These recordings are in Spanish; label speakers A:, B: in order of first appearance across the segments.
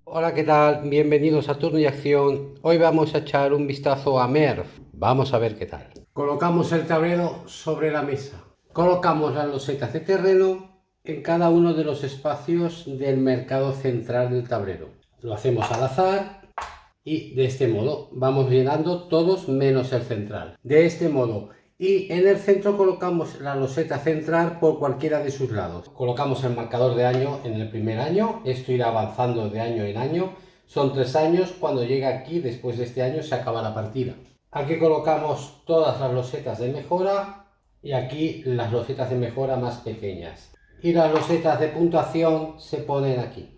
A: Hola, ¿qué tal? Bienvenidos a Turno y Acción. Hoy vamos a echar un vistazo a Merv. Vamos a ver qué tal. Colocamos el tablero sobre la mesa. Colocamos las losetas de terreno en cada uno de los espacios del mercado central del tablero. Lo hacemos al azar y de este modo vamos llenando todos menos el central. De este modo. Y en el centro colocamos la loseta central por cualquiera de sus lados. Colocamos el marcador de año en el primer año. Esto irá avanzando de año en año. Son 3 años. Cuando llega aquí, después de este año, se acaba la partida. Aquí colocamos todas las losetas de mejora y aquí las losetas de mejora más pequeñas. Y las losetas de puntuación se ponen aquí.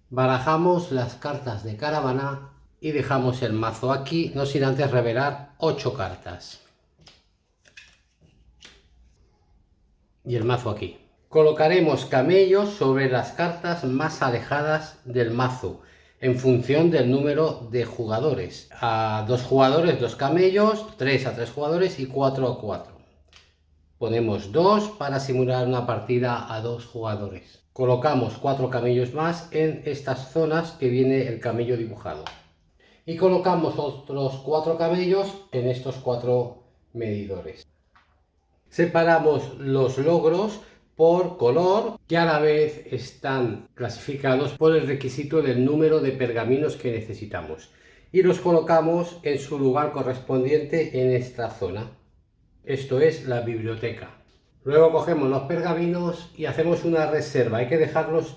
A: Barajamos las cartas de caravana y dejamos el mazo aquí, no sin antes revelar 8 cartas. Y el mazo aquí. Colocaremos camellos sobre las cartas más alejadas del mazo, en función del número de jugadores. A 2 jugadores, 2 camellos, 3 a 3 jugadores y 4 a 4. Ponemos 2 para simular una partida a 2 jugadores. Colocamos 4 camellos más en estas zonas que viene el camello dibujado. Y colocamos otros 4 camellos en estos 4 medidores. Separamos los logros por color, que a la vez están clasificados por el requisito del número de pergaminos que necesitamos. Y los colocamos en su lugar correspondiente en esta zona. Esto es la biblioteca. Luego cogemos los pergaminos y hacemos una reserva. Hay que dejarlos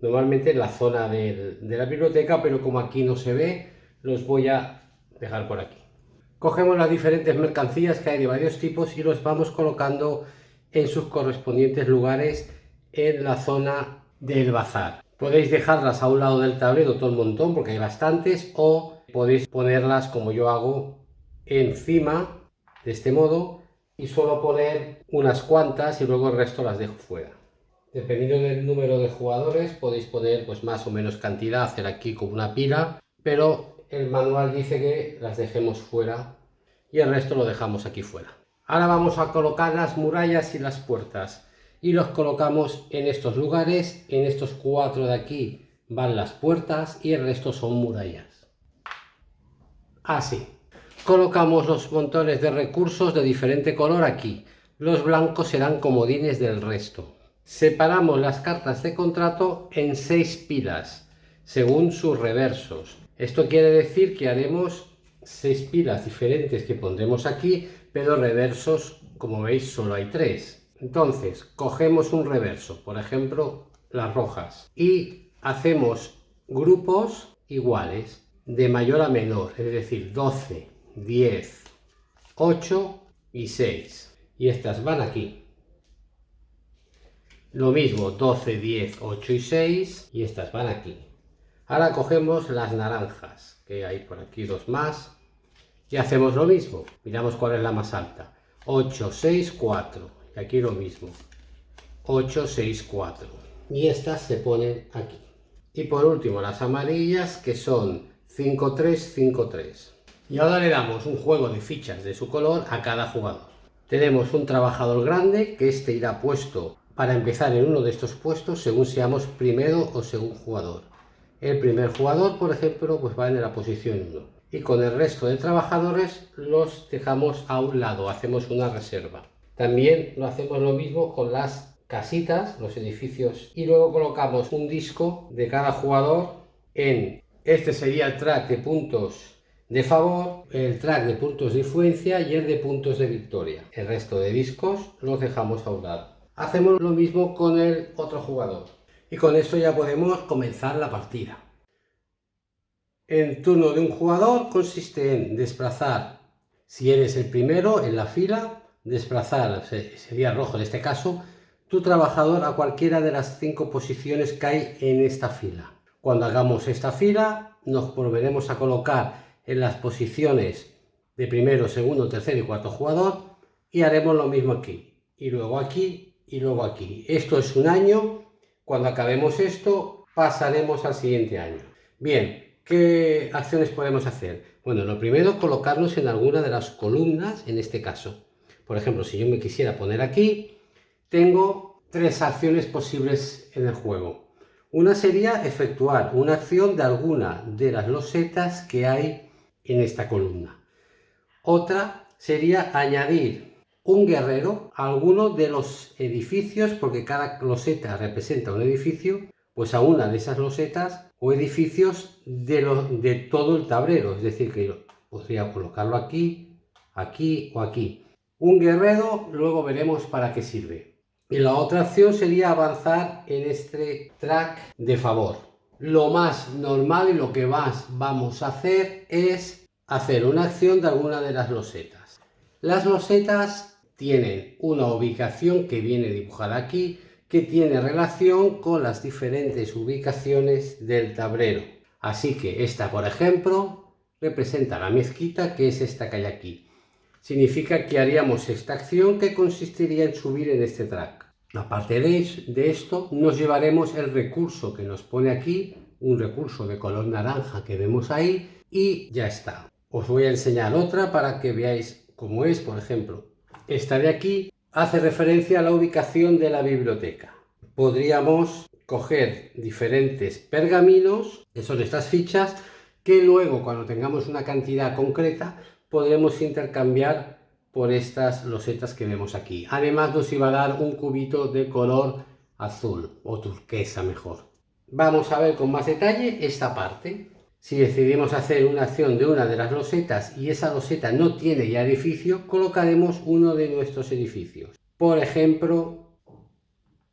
A: normalmente en la zona de la biblioteca, pero como aquí no se ve, los voy a dejar por aquí. Cogemos las diferentes mercancías que hay de varios tipos y los vamos colocando en sus correspondientes lugares en la zona del bazar. Podéis dejarlas a un lado del tablero todo el montón porque hay bastantes, o podéis ponerlas como yo hago encima de este modo y solo poner unas cuantas y luego el resto las dejo fuera. Dependiendo del número de jugadores podéis poner pues más o menos cantidad, hacer aquí como una pila, pero el manual dice que las dejemos fuera y el resto lo dejamos aquí fuera. Ahora vamos a colocar las murallas y las puertas y los colocamos en estos lugares. En estos 4 de aquí van las puertas y el resto son murallas. Así. Colocamos los montones de recursos de diferente color aquí. Los blancos serán comodines del resto. Separamos las cartas de contrato en 6 pilas, según sus reversos. Esto quiere decir que haremos 6 pilas diferentes que pondremos aquí, pero reversos, como veis, solo hay 3. Entonces, cogemos un reverso, por ejemplo, las rojas, y hacemos grupos iguales, de mayor a menor, es decir, 12, 10, 8 y 6. Y estas van aquí. Lo mismo, 12, 10, 8 y 6, y estas van aquí. Ahora cogemos las naranjas, que hay por aquí 2 más, y hacemos lo mismo. Miramos cuál es la más alta. 8, 6, 4. Y aquí lo mismo. 8, 6, 4. Y estas se ponen aquí. Y por último las amarillas, que son 5, 3, 5, 3. Y ahora le damos un juego de fichas de su color a cada jugador. Tenemos un trabajador grande, que este irá puesto para empezar en uno de estos puestos según seamos primero o segundo jugador. El primer jugador, por ejemplo, pues va en la posición 1. Y con el resto de trabajadores los dejamos a un lado, hacemos una reserva. También lo hacemos lo mismo con las casitas, los edificios, y luego colocamos un disco de cada jugador en, este sería el track de puntos de favor, el track de puntos de influencia y el de puntos de victoria. El resto de discos los dejamos a un lado. Hacemos lo mismo con el otro jugador. Y con esto ya podemos comenzar la partida. El turno de un jugador consiste en desplazar, si eres el primero en la fila, desplazar, sería rojo en este caso, tu trabajador a cualquiera de las 5 posiciones que hay en esta fila. Cuando hagamos esta fila, nos volveremos a colocar en las posiciones de primero, segundo, tercer y cuarto jugador y haremos lo mismo aquí, y luego aquí, y luego aquí. Esto es un año. Cuando acabemos esto, pasaremos al siguiente año. Bien. ¿Qué acciones podemos hacer? Bueno, lo primero, colocarnos en alguna de las columnas, en este caso. Por ejemplo, si yo me quisiera poner aquí, tengo tres acciones posibles en el juego. Una sería efectuar una acción de alguna de las losetas que hay en esta columna. Otra sería añadir un guerrero a alguno de los edificios, porque cada loseta representa un edificio, pues a una de esas losetas o edificios de todo el tablero. Es decir, que yo podría colocarlo aquí, aquí o aquí. Un guerrero, luego veremos para qué sirve. Y la otra acción sería avanzar en este track de favor. Lo más normal y lo que más vamos a hacer es hacer una acción de alguna de las losetas. Las losetas tienen una ubicación que viene dibujada aquí, que tiene relación con las diferentes ubicaciones del tablero. Así que esta, por ejemplo, representa la mezquita, que es esta que hay aquí. Significa que haríamos esta acción que consistiría en subir en este track. Aparte de esto, nos llevaremos el recurso que nos pone aquí, un recurso de color naranja que vemos ahí, y ya está. Os voy a enseñar otra para que veáis cómo es. Por ejemplo, esta de aquí hace referencia a la ubicación de la biblioteca. Podríamos coger diferentes pergaminos, que son estas fichas, que luego, cuando tengamos una cantidad concreta, podremos intercambiar por estas losetas que vemos aquí. Además, nos iba a dar un cubito de color azul o turquesa mejor. Vamos a ver con más detalle esta parte. Si decidimos hacer una acción de una de las losetas y esa loseta no tiene ya edificio, colocaremos uno de nuestros edificios. Por ejemplo,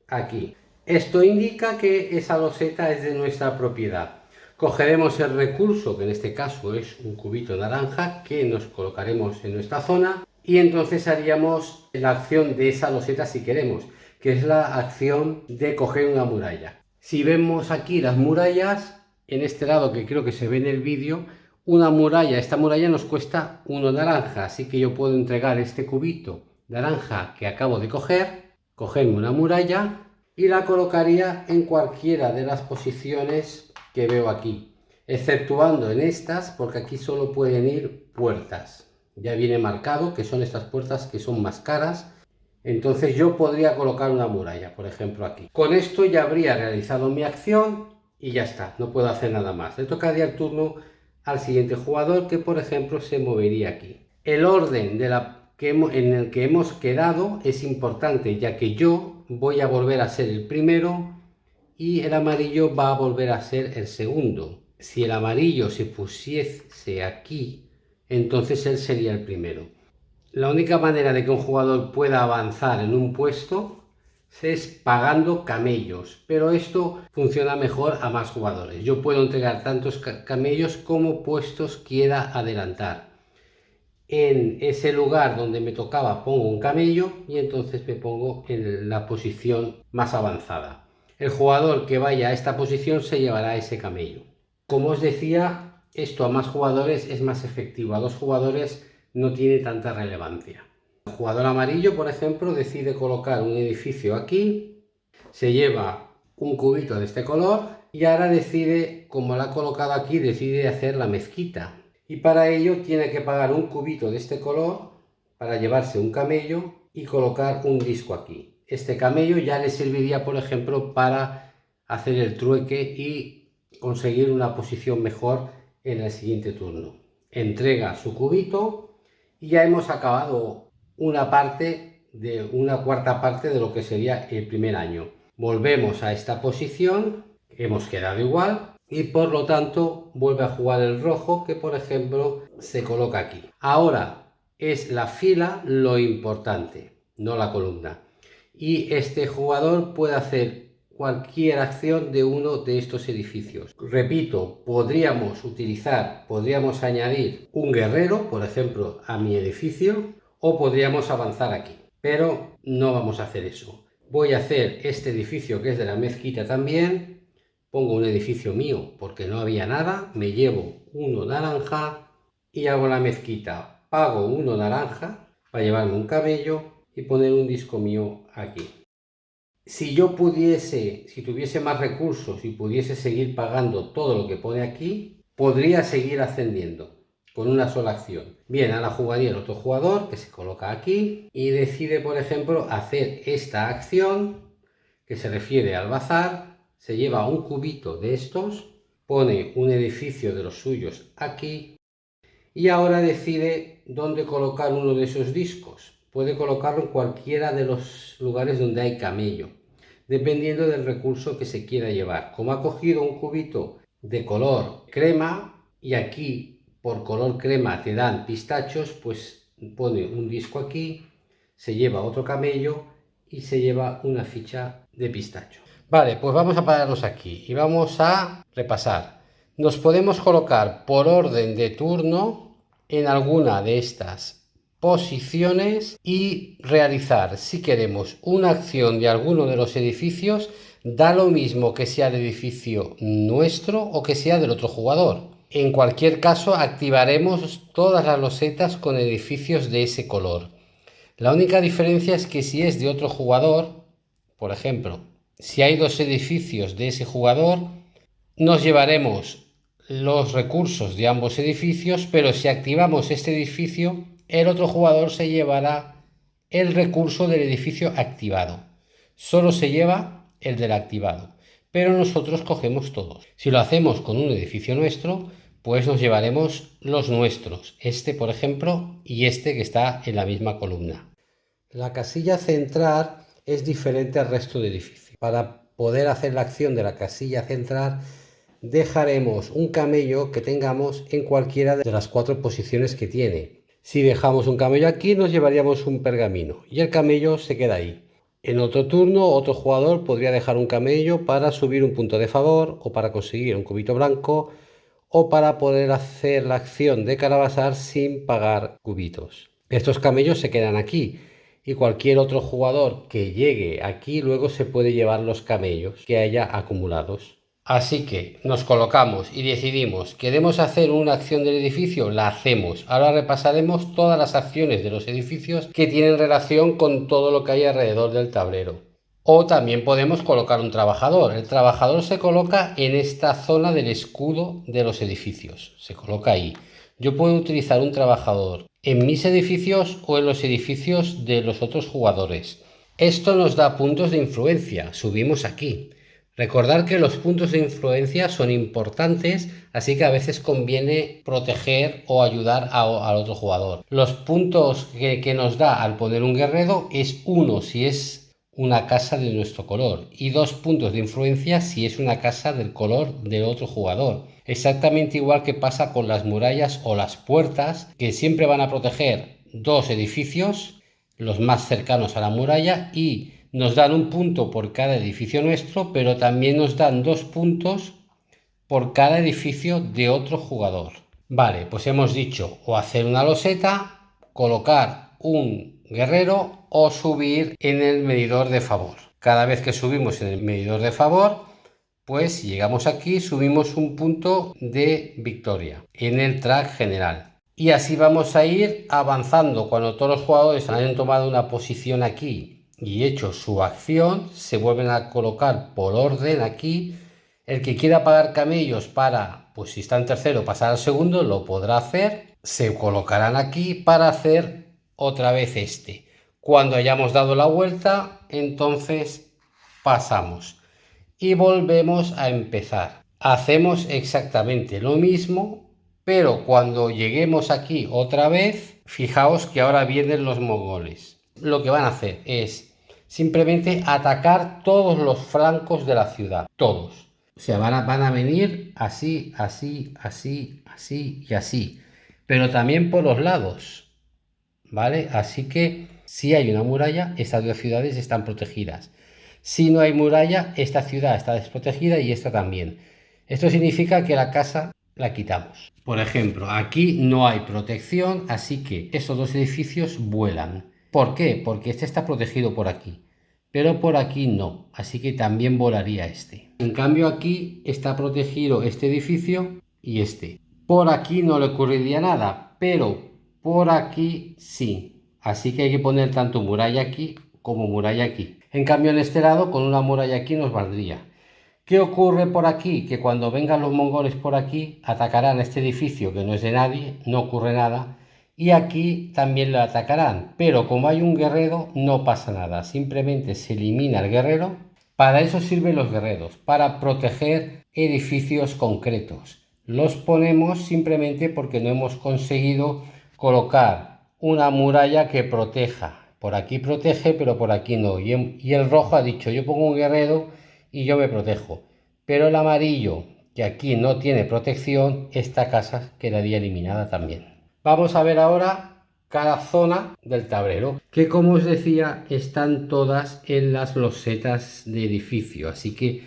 A: aquí. Esto indica que esa loseta es de nuestra propiedad. Cogeremos el recurso, que en este caso es un cubito naranja, que nos colocaremos en nuestra zona, y entonces haríamos la acción de esa loseta si queremos, que es la acción de coger una muralla. Si vemos aquí las murallas, en este lado que creo que se ve en el vídeo, una muralla, esta muralla nos cuesta 1 naranja, así que yo puedo entregar este cubito naranja que acabo de cogerme una muralla y la colocaría en cualquiera de las posiciones que veo aquí, exceptuando en estas, porque aquí solo pueden ir puertas. Ya viene marcado que son estas puertas que son más caras. Entonces yo podría colocar una muralla, por ejemplo aquí. Con esto ya habría realizado mi acción y ya está, no puedo hacer nada más. Le tocaría el turno al siguiente jugador, que por ejemplo se movería aquí. El orden en el que hemos quedado es importante, ya que yo voy a volver a ser el primero y el amarillo va a volver a ser el segundo. Si el amarillo se pusiese aquí, entonces él sería el primero. La única manera de que un jugador pueda avanzar en un puesto es pagando camellos, pero esto funciona mejor a más jugadores. Yo puedo entregar tantos camellos como puestos quiera adelantar. En ese lugar donde me tocaba pongo un camello y entonces me pongo en la posición más avanzada. El jugador que vaya a esta posición se llevará ese camello. Como os decía, esto a más jugadores es más efectivo. A 2 jugadores no tiene tanta relevancia. El jugador amarillo, por ejemplo, decide colocar un edificio aquí, se lleva un cubito de este color y ahora decide, como lo ha colocado aquí, decide hacer la mezquita. Y para ello tiene que pagar un cubito de este color para llevarse un camello y colocar un disco aquí. Este camello ya le serviría, por ejemplo, para hacer el trueque y conseguir una posición mejor en el siguiente turno. Entrega su cubito y ya hemos acabado una cuarta parte de lo que sería el primer año. Volvemos a esta posición, hemos quedado igual y por lo tanto vuelve a jugar el rojo, que por ejemplo se coloca aquí. Ahora es la fila lo importante, no la columna. Y este jugador puede hacer cualquier acción de uno de estos edificios. Repito, podríamos añadir un guerrero, por ejemplo, a mi edificio, o podríamos avanzar aquí. Pero no vamos a hacer eso. Voy a hacer este edificio que es de la mezquita también. Pongo un edificio mío porque no había nada. Me llevo 1 naranja y hago la mezquita. Pago 1 naranja para llevarme un camello y poner un disco mío aquí. Si tuviese más recursos y pudiese seguir pagando todo lo que pone aquí, podría seguir ascendiendo. con una sola acción. Bien, ahora jugaría el otro jugador que se coloca aquí y decide, por ejemplo, hacer esta acción que se refiere al bazar. Se lleva un cubito de estos, pone un edificio de los suyos aquí y ahora decide dónde colocar uno de esos discos. Puede colocarlo en cualquiera de los lugares donde hay camello, dependiendo del recurso que se quiera llevar. Como ha cogido un cubito de color crema y aquí por color crema te dan pistachos, pues pone un disco aquí, se lleva otro camello y se lleva una ficha de pistacho. Vale, pues vamos a pararnos aquí y vamos a repasar. Nos podemos colocar por orden de turno en alguna de estas posiciones y realizar, si queremos, una acción de alguno de los edificios. Da lo mismo que sea el edificio nuestro o que sea del otro jugador. En cualquier caso, activaremos todas las losetas con edificios de ese color. La única diferencia es que si es de otro jugador, por ejemplo, si hay dos edificios de ese jugador, nos llevaremos los recursos de ambos edificios, pero si activamos este edificio, el otro jugador se llevará el recurso del edificio activado. Solo se lleva el del activado, pero nosotros cogemos todos. Si lo hacemos con un edificio nuestro, pues nos llevaremos los nuestros, este por ejemplo y este que está en la misma columna. La casilla central es diferente al resto de edificios. Para poder hacer la acción de la casilla central, dejaremos un camello que tengamos en cualquiera de las 4 posiciones que tiene. Si dejamos un camello aquí, nos llevaríamos un pergamino y el camello se queda ahí. En otro turno, otro jugador podría dejar un camello para subir un punto de favor o para conseguir un cubito blanco o para poder hacer la acción de calabazar sin pagar cubitos. Estos camellos se quedan aquí y cualquier otro jugador que llegue aquí luego se puede llevar los camellos que haya acumulados. Así que nos colocamos y decidimos, ¿queremos hacer una acción del edificio? La hacemos. Ahora repasaremos todas las acciones de los edificios que tienen relación con todo lo que hay alrededor del tablero. O también podemos colocar un trabajador. El trabajador se coloca en esta zona del escudo de los edificios. Se coloca ahí. Yo puedo utilizar un trabajador en mis edificios o en los edificios de los otros jugadores. Esto nos da puntos de influencia. Subimos aquí. Recordar que los puntos de influencia son importantes, así que a veces conviene proteger o ayudar al otro jugador. Los puntos que nos da al poner un guerrero es 1 si es una casa de nuestro color y 2 puntos de influencia si es una casa del color del otro jugador. Exactamente igual que pasa con las murallas o las puertas, que siempre van a proteger 2 edificios, los más cercanos a la muralla, y nos dan un punto por cada edificio nuestro, pero también nos dan 2 puntos por cada edificio de otro jugador. Vale, pues hemos dicho o hacer una loseta, colocar un guerrero o subir en el medidor de favor. Cada vez que subimos en el medidor de favor, pues si llegamos aquí subimos un punto de victoria en el track general. Y así vamos a ir avanzando. Cuando todos los jugadores hayan tomado una posición aquí y hecho su acción, se vuelven a colocar por orden aquí. El que quiera pagar camellos para, pues si está en tercero, pasar al segundo, lo podrá hacer. Se colocarán aquí para hacer otra vez este. Cuando hayamos dado la vuelta, entonces pasamos y volvemos a empezar. Hacemos exactamente lo mismo, pero cuando lleguemos aquí otra vez, fijaos que ahora vienen los mongoles. Lo que van a hacer es simplemente atacar todos los flancos de la ciudad, todos. O sea, van a venir así, así, así, así y así, pero también por los lados, ¿vale? Así que si hay una muralla, estas 2 ciudades están protegidas. Si no hay muralla, esta ciudad está desprotegida y esta también. Esto significa que la casa la quitamos. Por ejemplo, aquí no hay protección, así que estos 2 edificios vuelan. ¿Por qué? Porque este está protegido por aquí, pero por aquí no, así que también volaría este. En cambio aquí está protegido este edificio y este. Por aquí no le ocurriría nada, pero por aquí sí. Así que hay que poner tanto muralla aquí como muralla aquí. En cambio en este lado con una muralla aquí nos valdría. ¿Qué ocurre por aquí? Que cuando vengan los mongoles por aquí, atacarán este edificio que no es de nadie, no ocurre nada, y aquí también lo atacarán, pero como hay un guerrero, no pasa nada, simplemente se elimina el guerrero. Para eso sirven los guerreros, para proteger edificios concretos. Los ponemos simplemente porque no hemos conseguido colocar una muralla que proteja. Por aquí protege, pero por aquí no. Y el rojo ha dicho, yo pongo un guerrero y yo me protejo. Pero el amarillo, que aquí no tiene protección, esta casa quedaría eliminada también. Vamos a ver ahora cada zona del tablero, que como os decía, están todas en las losetas de edificio. Así que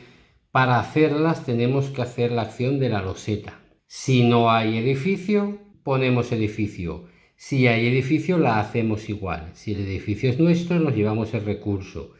A: para hacerlas tenemos que hacer la acción de la loseta. Si no hay edificio, ponemos edificio. Si hay edificio, la hacemos igual. Si el edificio es nuestro, nos llevamos el recurso.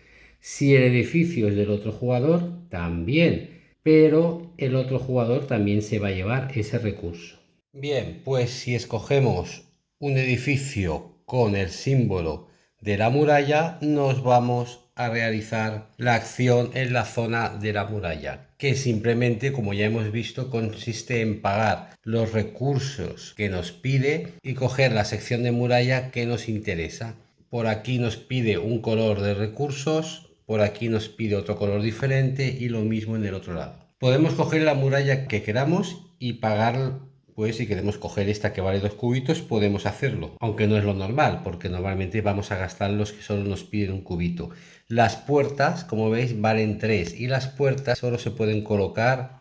A: Si el edificio es del otro jugador, también. Pero el otro jugador también se va a llevar ese recurso. Bien, pues si escogemos un edificio con el símbolo de la muralla, nos vamos a realizar la acción en la zona de la muralla, que simplemente, como ya hemos visto, consiste en pagar los recursos que nos pide y coger la sección de muralla que nos interesa. Por aquí nos pide un color de recursos, por aquí nos pide otro color diferente y lo mismo en el otro lado. Podemos coger la muralla que queramos y pagar. Pues si queremos coger esta que vale 2 cubitos, podemos hacerlo, aunque no es lo normal, porque normalmente vamos a gastar los que solo nos piden un cubito. Las puertas, como veis, valen 3 y las puertas solo se pueden colocar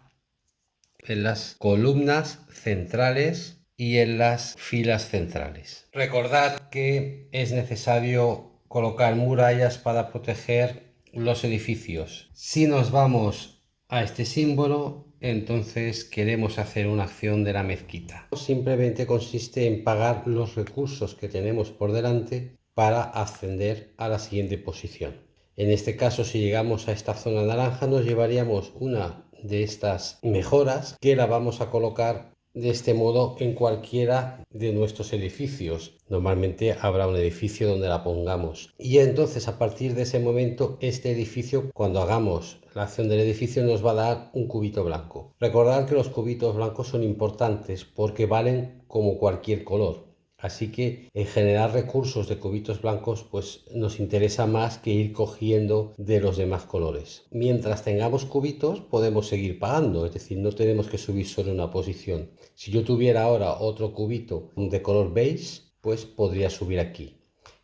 A: en las columnas centrales y en las filas centrales. Recordad que es necesario colocar murallas para proteger los edificios. Si nos vamos a este símbolo, entonces queremos hacer una acción de la mezquita. Simplemente consiste en pagar los recursos que tenemos por delante para ascender a la siguiente posición. En este caso, si llegamos a esta zona naranja, nos llevaríamos una de estas mejoras que la vamos a colocar de este modo en cualquiera de nuestros edificios. Normalmente habrá un edificio donde la pongamos y entonces a partir de ese momento este edificio, cuando hagamos la acción del edificio, nos va a dar un cubito blanco. Recordad que los cubitos blancos son importantes porque valen como cualquier color. Así que en generar recursos de cubitos blancos pues nos interesa más que ir cogiendo de los demás colores. Mientras tengamos cubitos podemos seguir pagando, es decir, no tenemos que subir solo una posición. Si yo tuviera ahora otro cubito de color beige, pues podría subir aquí.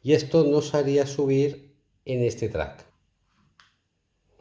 A: Y esto nos haría subir en este track.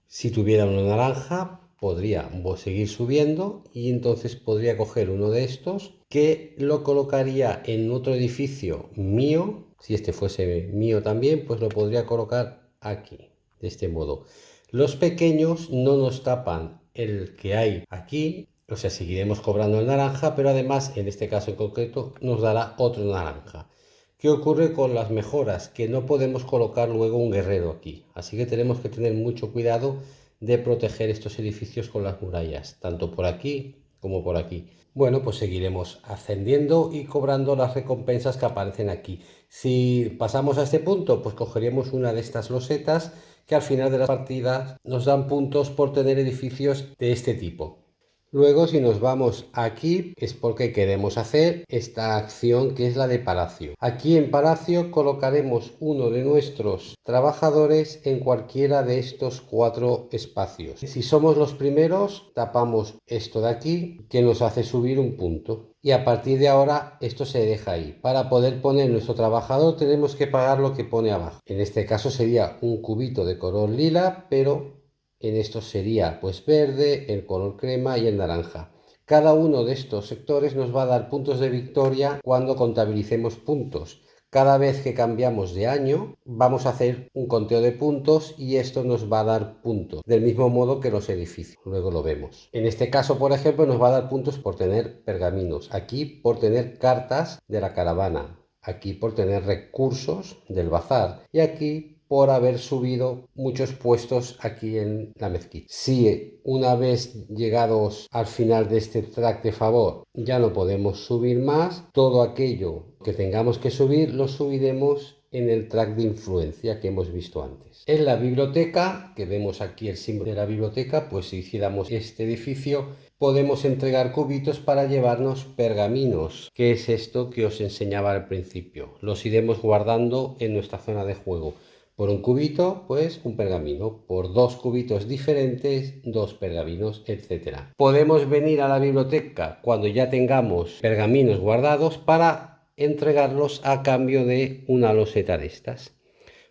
A: Si tuviera una naranja, podría seguir subiendo y entonces podría coger uno de estos que lo colocaría en otro edificio mío. Si este fuese mío también, pues lo podría colocar aquí, de este modo. Los pequeños no nos tapan el que hay aquí, o sea, seguiremos cobrando el naranja, pero además, en este caso en concreto, nos dará otro naranja. ¿Qué ocurre con las mejoras? Que no podemos colocar luego un guerrero aquí, así que tenemos que tener mucho cuidado de proteger estos edificios con las murallas, tanto por aquí como por aquí. Bueno, pues seguiremos ascendiendo y cobrando las recompensas que aparecen aquí. Si pasamos a este punto, pues cogeríamos una de estas losetas que al final de las partidas nos dan puntos por tener edificios de este tipo. Luego, si nos vamos aquí, es porque queremos hacer esta acción que es la de Palacio. Aquí en Palacio colocaremos uno de nuestros trabajadores en cualquiera de estos 4 espacios. Si somos los primeros, tapamos esto de aquí, que nos hace subir un punto. Y a partir de ahora, esto se deja ahí. Para poder poner nuestro trabajador, tenemos que pagar lo que pone abajo. En este caso sería un cubito de color lila, pero en esto sería pues verde, el color crema y el naranja. Cada uno de estos sectores nos va a dar puntos de victoria cuando contabilicemos puntos. Cada vez que cambiamos de año vamos a hacer un conteo de puntos y esto nos va a dar puntos, del mismo modo que los edificios, luego lo vemos. En este caso, por ejemplo, nos va a dar puntos por tener pergaminos, aquí por tener cartas de la caravana, aquí por tener recursos del bazar y aquí por haber subido muchos puestos aquí en la mezquita. Si una vez llegados al final de este track de favor ya no podemos subir más, todo aquello que tengamos que subir lo subiremos en el track de influencia que hemos visto antes. En la biblioteca, que vemos aquí el símbolo de la biblioteca, pues si hiciéramos este edificio, podemos entregar cubitos para llevarnos pergaminos, que es esto que os enseñaba al principio. Los iremos guardando en nuestra zona de juego. Por un cubito, pues un pergamino. Por dos cubitos diferentes, dos pergaminos, etc. Podemos venir a la biblioteca cuando ya tengamos pergaminos guardados para entregarlos a cambio de una loseta de estas.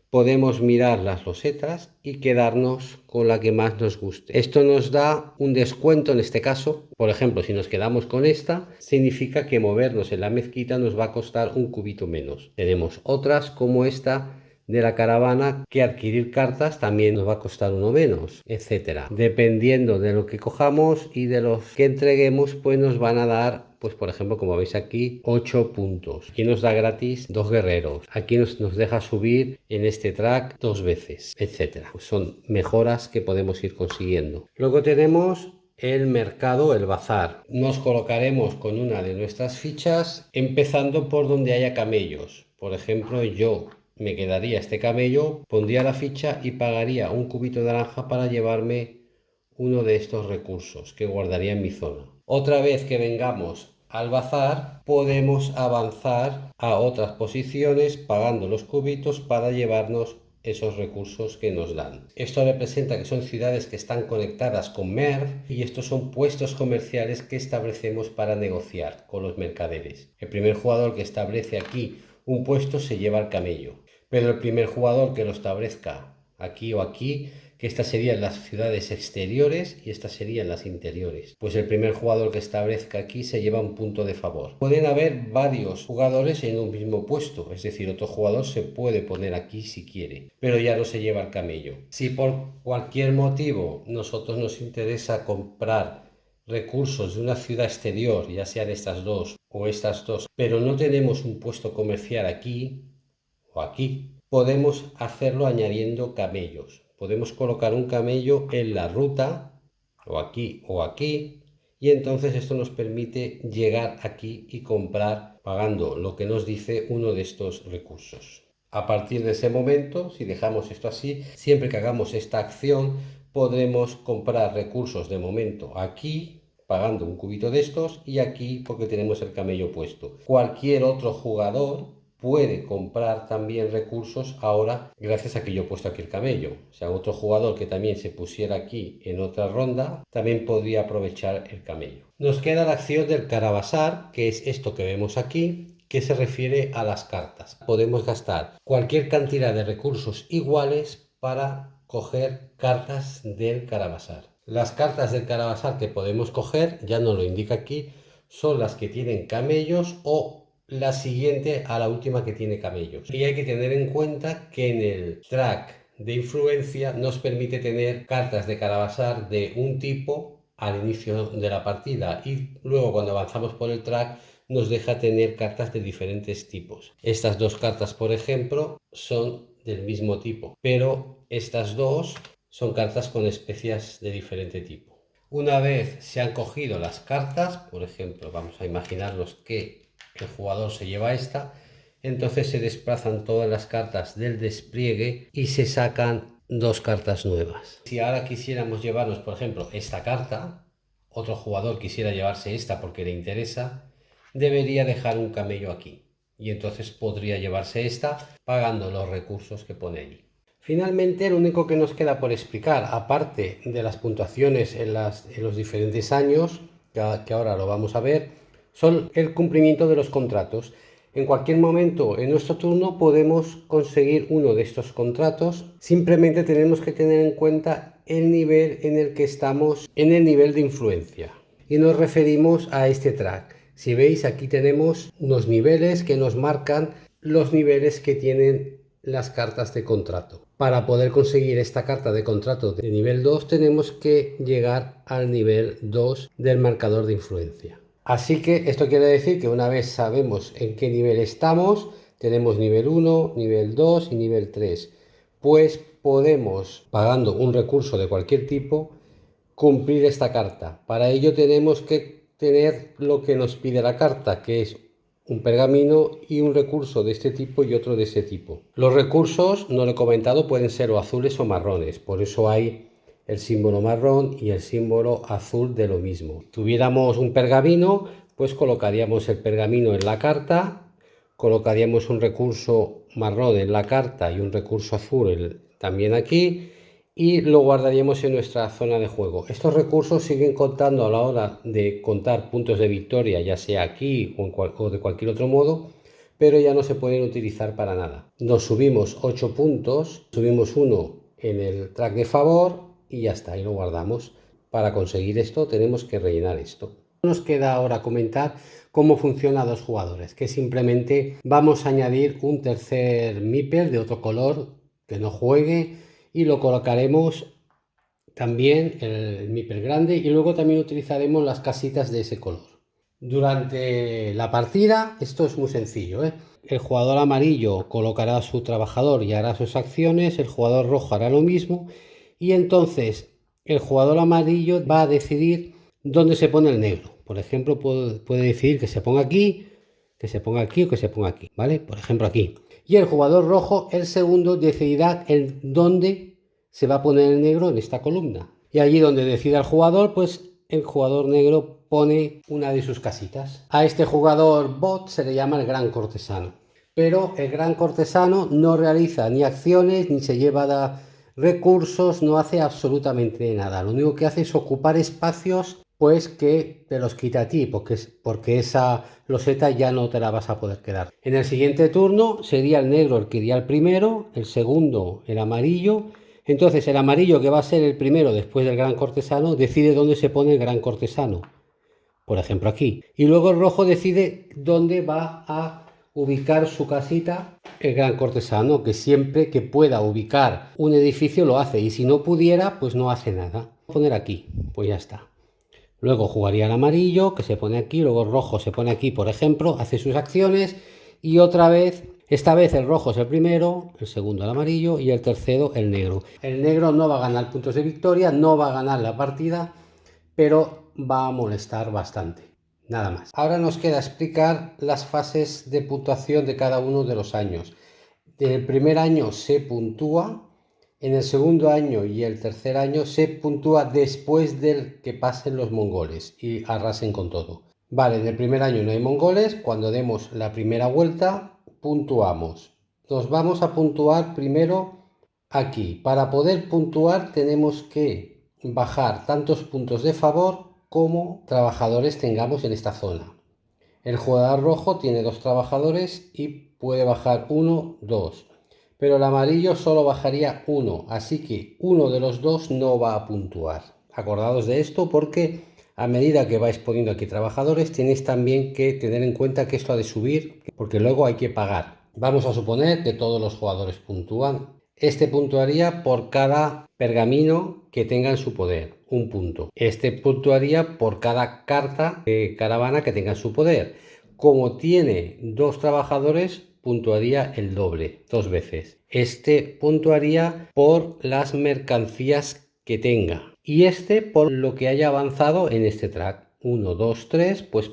A: Podemos mirar las losetas y quedarnos con la que más nos guste. Esto nos da un descuento en este caso. Por ejemplo, si nos quedamos con esta, significa que movernos en la mezquita nos va a costar un cubito menos. Tenemos otras como esta de la caravana, que adquirir cartas también nos va a costar uno menos, etcétera. Dependiendo de lo que cojamos y de los que entreguemos, pues nos van a dar, pues por ejemplo, como veis aquí, 8 puntos. Aquí nos da gratis 2 guerreros. Aquí nos deja subir en este track 2 veces, etcétera. Pues son mejoras que podemos ir consiguiendo. Luego tenemos el mercado, el bazar. Nos colocaremos con una de nuestras fichas, empezando por donde haya camellos. Por ejemplo, yo me quedaría este camello, pondría la ficha y pagaría un cubito de naranja para llevarme uno de estos recursos que guardaría en mi zona. Otra vez que vengamos al bazar, podemos avanzar a otras posiciones pagando los cubitos para llevarnos esos recursos que nos dan. Esto representa que son ciudades que están conectadas con MERV y estos son puestos comerciales que establecemos para negociar con los mercaderes. El primer jugador que establece aquí un puesto se lleva el camello, pero el primer jugador que lo establezca aquí o aquí, que estas serían las ciudades exteriores y estas serían las interiores, pues el primer jugador que establezca aquí se lleva un punto de favor. Pueden haber varios jugadores en un mismo puesto, es decir, otro jugador se puede poner aquí si quiere, pero ya no se lleva el camello. Si por cualquier motivo nosotros nos interesa comprar recursos de una ciudad exterior, ya sea de estas dos o estas dos, pero no tenemos un puesto comercial aquí o aquí, podemos hacerlo añadiendo camellos. Podemos colocar un camello en la ruta o aquí, y entonces esto nos permite llegar aquí y comprar pagando lo que nos dice uno de estos recursos. A partir de ese momento, si dejamos esto así, siempre que hagamos esta acción podremos comprar recursos de momento aquí pagando un cubito de estos y aquí porque tenemos el camello puesto. Cualquier otro jugador puede comprar también recursos ahora gracias a que yo he puesto aquí el camello. O sea, otro jugador que también se pusiera aquí en otra ronda también podría aprovechar el camello. Nos queda la acción del carabasar, que es esto que vemos aquí, que se refiere a las cartas. Podemos gastar cualquier cantidad de recursos iguales para coger cartas del carabasar. Las cartas del carabasar que podemos coger, ya nos lo indica aquí, son las que tienen camellos o la siguiente a la última que tiene camellos. Y hay que tener en cuenta que en el track de influencia nos permite tener cartas de carabasar de un tipo al inicio de la partida y luego cuando avanzamos por el track nos deja tener cartas de diferentes tipos. Estas dos cartas, por ejemplo, son del mismo tipo, pero estas dos son cartas con especias de diferente tipo. Una vez se han cogido las cartas, por ejemplo, vamos a imaginarnos que el jugador se lleva esta, entonces se desplazan todas las cartas del despliegue y se sacan dos cartas nuevas. Si ahora quisiéramos llevarnos, por ejemplo, esta carta, otro jugador quisiera llevarse esta porque le interesa, debería dejar un camello aquí y entonces podría llevarse esta pagando los recursos que pone allí. Finalmente, lo único que nos queda por explicar, aparte de las puntuaciones en los diferentes años, que ahora lo vamos a ver, son el cumplimiento de los contratos. En cualquier momento en nuestro turno podemos conseguir uno de estos contratos. Simplemente tenemos que tener en cuenta el nivel en el que estamos, en el nivel de influencia. Y nos referimos a este track. Si veis, aquí tenemos unos niveles que nos marcan los niveles que tienen las cartas de contrato. Para poder conseguir esta carta de contrato de nivel 2 tenemos que llegar al nivel 2 del marcador de influencia. Así que esto quiere decir que una vez sabemos en qué nivel estamos, tenemos nivel 1, nivel 2 y nivel 3, pues podemos, pagando un recurso de cualquier tipo, cumplir esta carta. Para ello tenemos que tener lo que nos pide la carta, que es un pergamino y un recurso de este tipo y otro de este tipo. Los recursos, no lo he comentado, pueden ser o azules o marrones, por eso hay el símbolo marrón y el símbolo azul de lo mismo. Si tuviéramos un pergamino, pues colocaríamos el pergamino en la carta, colocaríamos un recurso marrón en la carta y un recurso azul también aquí, y lo guardaríamos en nuestra zona de juego. Estos recursos siguen contando a la hora de contar puntos de victoria, ya sea aquí o de cualquier otro modo, pero ya no se pueden utilizar para nada. Nos subimos 8 puntos, subimos uno en el track de favor y ya está, y lo guardamos. Para conseguir esto tenemos que rellenar esto. Nos queda ahora comentar cómo funciona a 2 jugadores, que simplemente vamos a añadir un tercer meeple de otro color que no juegue y lo colocaremos también el meeple grande, y luego también utilizaremos las casitas de ese color. Durante la partida esto es muy sencillo, ¿eh? El jugador amarillo colocará a su trabajador y hará sus acciones, el jugador rojo hará lo mismo, y entonces el jugador amarillo va a decidir dónde se pone el negro. Por ejemplo, puede decidir que se ponga aquí, que se ponga aquí o que se ponga aquí, ¿vale? Por ejemplo, aquí. Y el jugador rojo, el segundo, decidirá el dónde se va a poner el negro en esta columna. Y allí donde decida el jugador, pues el jugador negro pone una de sus casitas. A este jugador bot se le llama el gran cortesano. Pero el gran cortesano no realiza ni acciones, ni se lleva recursos, no hace absolutamente nada. Lo único que hace es ocupar espacios pues que te los quita a ti, porque esa loseta ya no te la vas a poder quedar. En el siguiente turno sería el negro el que iría el primero, el segundo el amarillo. Entonces el amarillo, que va a ser el primero después del gran cortesano, decide dónde se pone el gran cortesano, por ejemplo aquí. Y luego el rojo decide dónde va a ubicar su casita el gran cortesano, que siempre que pueda ubicar un edificio lo hace, y si no pudiera pues no hace nada. Voy a poner aquí, pues ya está. Luego jugaría el amarillo, que se pone aquí, luego el rojo se pone aquí, por ejemplo, hace sus acciones, y otra vez, esta vez el rojo es el primero, el segundo el amarillo y el tercero el negro. El negro no va a ganar puntos de victoria, no va a ganar la partida, pero va a molestar bastante. Nada más. Ahora nos queda explicar las fases de puntuación de cada uno de los años. Del primer año se puntúa. En el segundo año y el tercer año se puntúa después del que pasen los mongoles y arrasen con todo. Vale, en el primer año no hay mongoles. Cuando demos la primera vuelta, puntuamos. Nos vamos a puntuar primero aquí. Para poder puntuar tenemos que bajar tantos puntos de favor como trabajadores tengamos en esta zona. El jugador rojo tiene 2 trabajadores y puede bajar 1, 2. Pero el amarillo solo bajaría 1, así que uno de los 2 no va a puntuar. Acordaos de esto, porque a medida que vais poniendo aquí trabajadores tenéis también que tener en cuenta que esto ha de subir, porque luego hay que pagar. Vamos a suponer que todos los jugadores puntúan. Este puntuaría por cada pergamino que tenga en su poder, 1 punto. Este puntuaría por cada carta de caravana que tenga en su poder. Como tiene 2 trabajadores, puntuaría el doble, 2 veces. Este puntuaría por las mercancías que tenga, y este por lo que haya avanzado en este track. 1, 2, 3, pues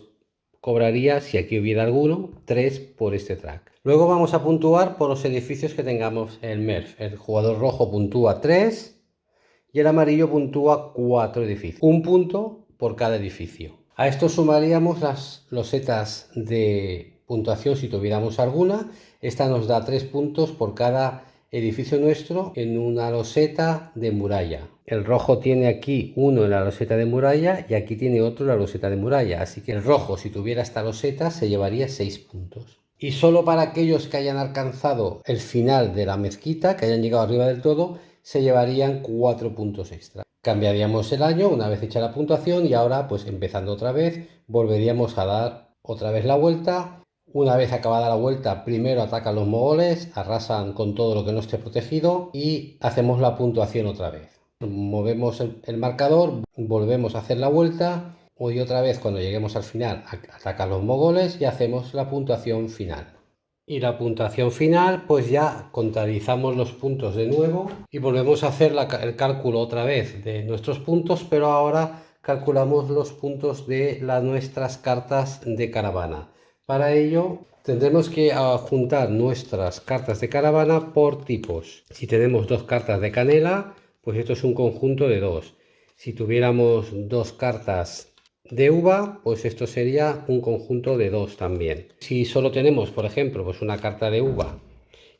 A: cobraría, si aquí hubiera alguno, 3 por este track. Luego vamos a puntuar por los edificios que tengamos en Merf. El jugador rojo puntúa 3 y el amarillo puntúa 4 edificios. 1 punto por cada edificio. A esto sumaríamos las losetas de puntuación si tuviéramos alguna. Esta nos da 3 puntos por cada edificio nuestro en una loseta de muralla. El rojo tiene aquí uno en la loseta de muralla y aquí tiene otro en la loseta de muralla. Así que el rojo, si tuviera esta loseta, se llevaría 6 puntos. Y solo para aquellos que hayan alcanzado el final de la mezquita, que hayan llegado arriba del todo, se llevarían 4 puntos extra. Cambiaríamos el año una vez hecha la puntuación, y ahora, pues empezando otra vez, volveríamos a dar otra vez la vuelta. Una vez acabada la vuelta, primero atacan los mogoles, arrasan con todo lo que no esté protegido y hacemos la puntuación otra vez. Movemos el marcador, volvemos a hacer la vuelta, y otra vez cuando lleguemos al final atacan los mogoles y hacemos la puntuación final. Y la puntuación final, pues ya contabilizamos los puntos de nuevo y volvemos a hacer el cálculo otra vez de nuestros puntos, pero ahora calculamos los puntos de nuestras cartas de caravana. Para ello tendremos que juntar nuestras cartas de caravana por tipos. Si tenemos 2 cartas de canela, pues esto es un conjunto de 2. Si tuviéramos 2 cartas de uva, pues esto sería un conjunto de 2 también. Si solo tenemos, por ejemplo, pues una carta de uva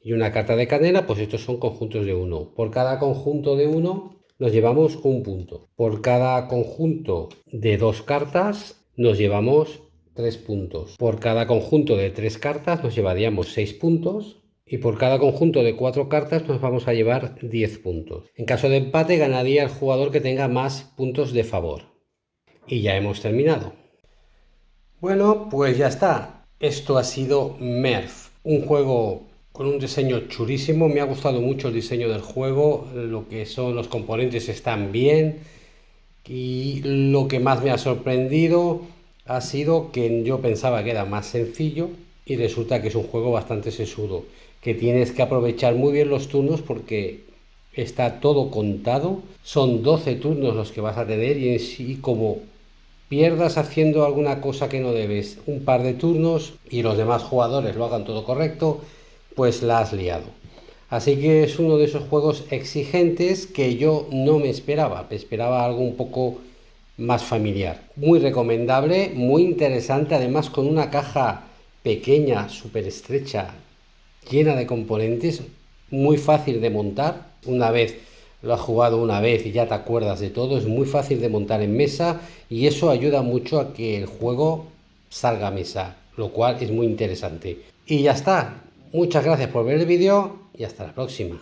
A: y una carta de canela, pues estos son conjuntos de 1. Por cada conjunto de 1 nos llevamos un punto. Por cada conjunto de 2 cartas nos llevamos 3 puntos. Por cada conjunto de 3 cartas nos llevaríamos 6 puntos. Y por cada conjunto de 4 cartas nos vamos a llevar 10 puntos. En caso de empate ganaría el jugador que tenga más puntos de favor. Y ya hemos terminado. Bueno, pues ya está. Esto ha sido Merf, un juego con un diseño chulísimo. Me ha gustado mucho el diseño del juego, lo que son los componentes están bien. Y lo que más me ha sorprendido ha sido que yo pensaba que era más sencillo y resulta que es un juego bastante sesudo, que tienes que aprovechar muy bien los turnos porque está todo contado. Son 12 turnos los que vas a tener y en sí, como pierdas haciendo alguna cosa que no debes un par de turnos y los demás jugadores lo hagan todo correcto, pues la has liado. Así que es uno de esos juegos exigentes que yo no me esperaba. Me esperaba algo un poco más familiar. Muy recomendable, muy interesante, además con una caja pequeña, súper estrecha, llena de componentes, muy fácil de montar. Una vez lo has jugado una vez y ya te acuerdas de todo, es muy fácil de montar en mesa y eso ayuda mucho a que el juego salga a mesa, lo cual es muy interesante. Y ya está. Muchas gracias por ver el vídeo y hasta la próxima.